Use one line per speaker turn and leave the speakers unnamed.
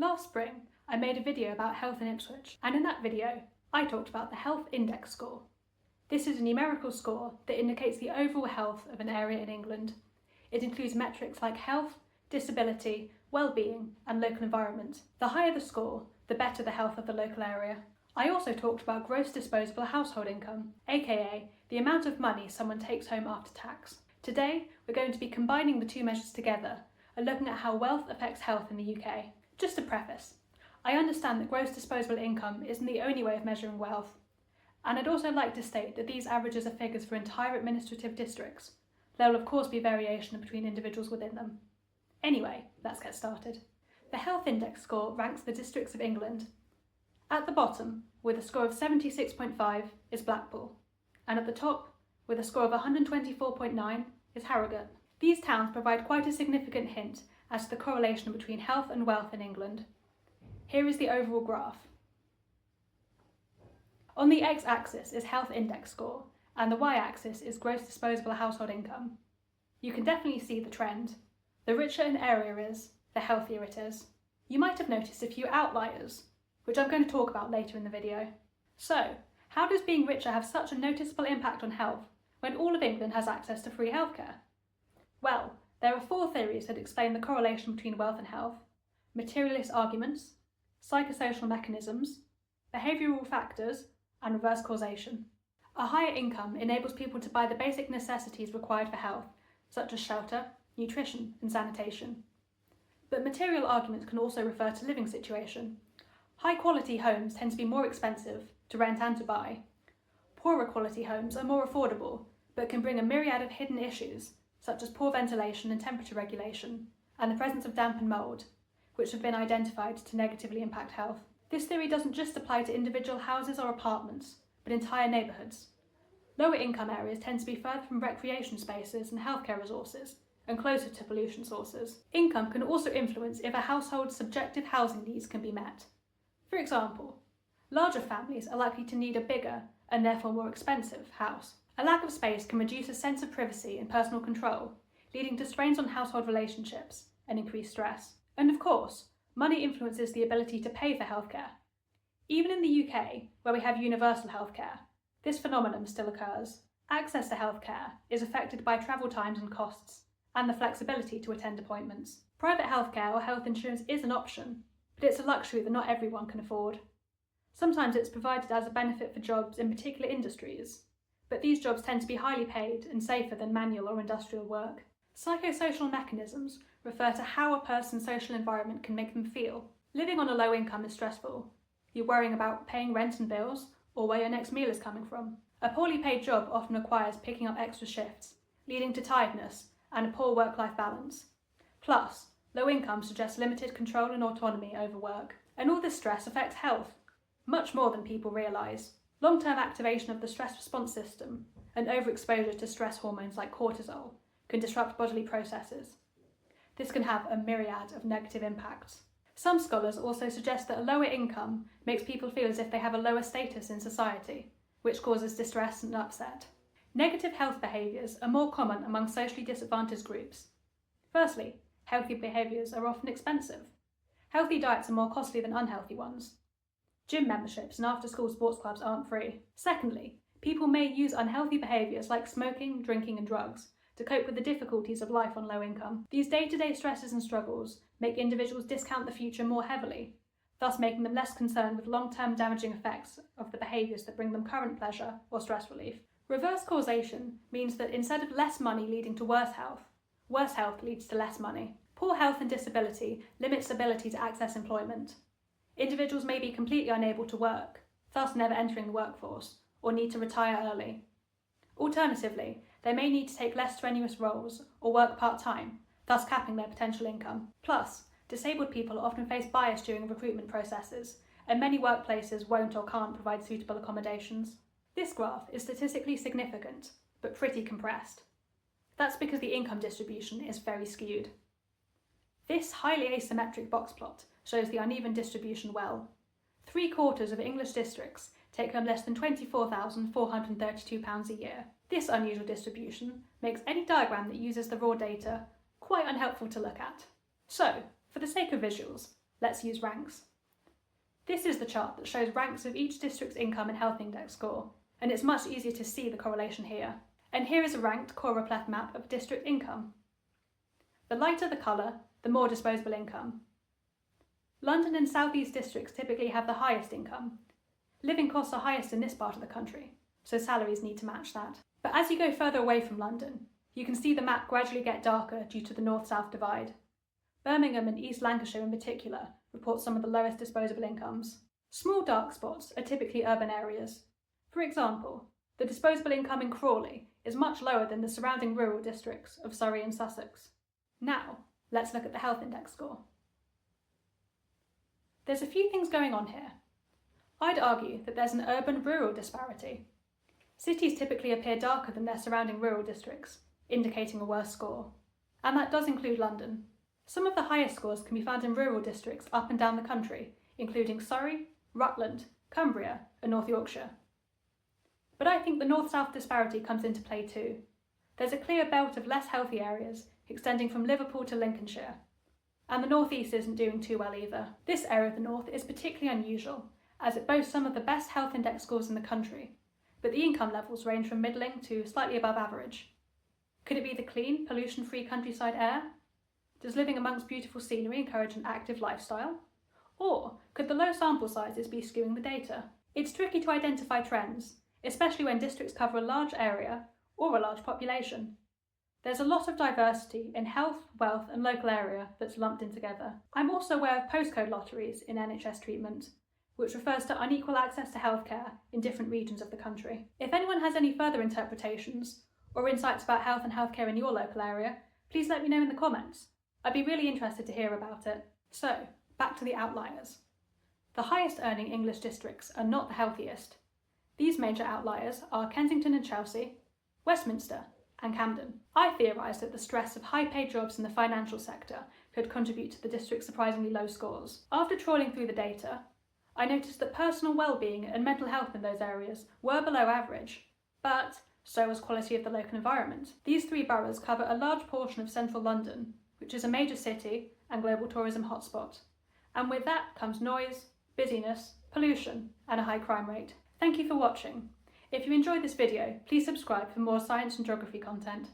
Last spring, I made a video about health in Ipswich, and in that video, I talked about the Health Index score. This is a numerical score that indicates the overall health of an area in England. It includes metrics like health, disability, well-being, and local environment. The higher the score, the better the health of the local area. I also talked about gross disposable household income, aka the amount of money someone takes home after tax. Today, we're going to be combining the two measures together and looking at how wealth affects health in the UK. Just a preface, I understand that gross disposable income isn't the only way of measuring wealth, and I'd also like to state that these averages are figures for entire administrative districts. There will of course be variation between individuals within them. Anyway, let's get started. The Health Index score ranks the districts of England. At the bottom, with a score of 76.5, is Blackpool, and at the top, with a score of 124.9, is Harrogate. These towns provide quite a significant hint as to the correlation between health and wealth in England. Here is the overall graph. On the x-axis is Health Index score, and the y-axis is gross disposable household income. You can definitely see the trend. The richer an area is, the healthier it is. You might have noticed a few outliers, which I'm going to talk about later in the video. So, how does being richer have such a noticeable impact on health when all of England has access to free healthcare? Well, there are 4 theories that explain the correlation between wealth and health: Materialist Arguments, Psychosocial Mechanisms, Behavioral Factors, and Reverse Causation. A higher income enables people to buy the basic necessities required for health, such as shelter, nutrition, and sanitation. But material arguments can also refer to living situation. High-quality homes tend to be more expensive to rent and to buy. Poorer quality homes are more affordable, but can bring a myriad of hidden issues, such as poor ventilation and temperature regulation, and the presence of damp and mould, which have been identified to negatively impact health. This theory doesn't just apply to individual houses or apartments, but entire neighbourhoods. Lower income areas tend to be further from recreation spaces and healthcare resources, and closer to pollution sources. Income can also influence if a household's subjective housing needs can be met. For example, larger families are likely to need a bigger, and therefore more expensive, house. A lack of space can reduce a sense of privacy and personal control, leading to strains on household relationships and increased stress. And of course, money influences the ability to pay for healthcare. Even in the UK, where we have universal healthcare, this phenomenon still occurs. Access to healthcare is affected by travel times and costs, and the flexibility to attend appointments. Private healthcare or health insurance is an option, but it's a luxury that not everyone can afford. Sometimes it's provided as a benefit for jobs in particular industries, but these jobs tend to be highly paid and safer than manual or industrial work. Psychosocial mechanisms refer to how a person's social environment can make them feel. Living on a low income is stressful. You're worrying about paying rent and bills, or where your next meal is coming from. A poorly paid job often requires picking up extra shifts, leading to tiredness and a poor work-life balance. Plus, low income suggests limited control and autonomy over work. And all this stress affects health, much more than people realise. Long-term activation of the stress response system and overexposure to stress hormones like cortisol can disrupt bodily processes. This can have a myriad of negative impacts. Some scholars also suggest that a lower income makes people feel as if they have a lower status in society, which causes distress and upset. Negative health behaviours are more common among socially disadvantaged groups. Firstly, healthy behaviours are often expensive. Healthy diets are more costly than unhealthy ones. Gym memberships and after-school sports clubs aren't free. Secondly, people may use unhealthy behaviours like smoking, drinking and drugs to cope with the difficulties of life on low income. These day-to-day stresses and struggles make individuals discount the future more heavily, thus making them less concerned with long-term damaging effects of the behaviours that bring them current pleasure or stress relief. Reverse causation means that instead of less money leading to worse health leads to less money. Poor health and disability limits ability to access employment. Individuals may be completely unable to work, thus never entering the workforce, or need to retire early. Alternatively, they may need to take less strenuous roles or work part-time, thus capping their potential income. Plus, disabled people often face bias during recruitment processes, and many workplaces won't or can't provide suitable accommodations. This graph is statistically significant, but pretty compressed. That's because the income distribution is very skewed. This highly asymmetric box plot shows the uneven distribution well. 3/4 of English districts take home less than £24,432 a year. This unusual distribution makes any diagram that uses the raw data quite unhelpful to look at. So, for the sake of visuals, Let's use ranks. This is the chart that shows ranks of each district's income and health index score, and it's much easier to see the correlation here. And here is a ranked choropleth map of district income. The lighter the colour, the more disposable income. London and South East districts typically have the highest income. Living costs are highest in this part of the country, so salaries need to match that. But as you go further away from London, you can see the map gradually get darker due to the north-south divide. Birmingham and East Lancashire in particular report some of the lowest disposable incomes. Small dark spots are typically urban areas. For example, the disposable income in Crawley is much lower than the surrounding rural districts of Surrey and Sussex. Now, let's look at the health index score. There's a few things going on here. I'd argue that there's an urban-rural disparity. Cities typically appear darker than their surrounding rural districts, indicating a worse score. And that does include London. Some of the highest scores can be found in rural districts up and down the country, including Surrey, Rutland, Cumbria, and North Yorkshire. But I think the north-south disparity comes into play too. There's a clear belt of less healthy areas extending from Liverpool to Lincolnshire. And the north-east isn't doing too well either. This area of the north is particularly unusual, as it boasts some of the best health index scores in the country, but the income levels range from middling to slightly above average. Could it be the clean, pollution-free countryside air? Does living amongst beautiful scenery encourage an active lifestyle? Or could the low sample sizes be skewing the data? It's tricky to identify trends, especially when districts cover a large area or a large population. There's a lot of diversity in health, wealth and local area that's lumped in together. I'm also aware of postcode lotteries in NHS treatment, which refers to unequal access to healthcare in different regions of the country. If anyone has any further interpretations or insights about health and healthcare in your local area, please let me know in the comments. I'd be really interested to hear about it. So, back to the outliers. The highest earning English districts are not the healthiest. These major outliers are Kensington and Chelsea, Westminster, and Camden. I theorised that the stress of high-paid jobs in the financial sector could contribute to the district's surprisingly low scores. After trawling through the data, I noticed that personal well-being and mental health in those areas were below average, but so was quality of the local environment. These three boroughs cover a large portion of central London, which is a major city and global tourism hotspot. And with that comes noise, busyness, pollution, and a high crime rate. Thank you for watching. If you enjoyed this video, please subscribe for more science and geography content.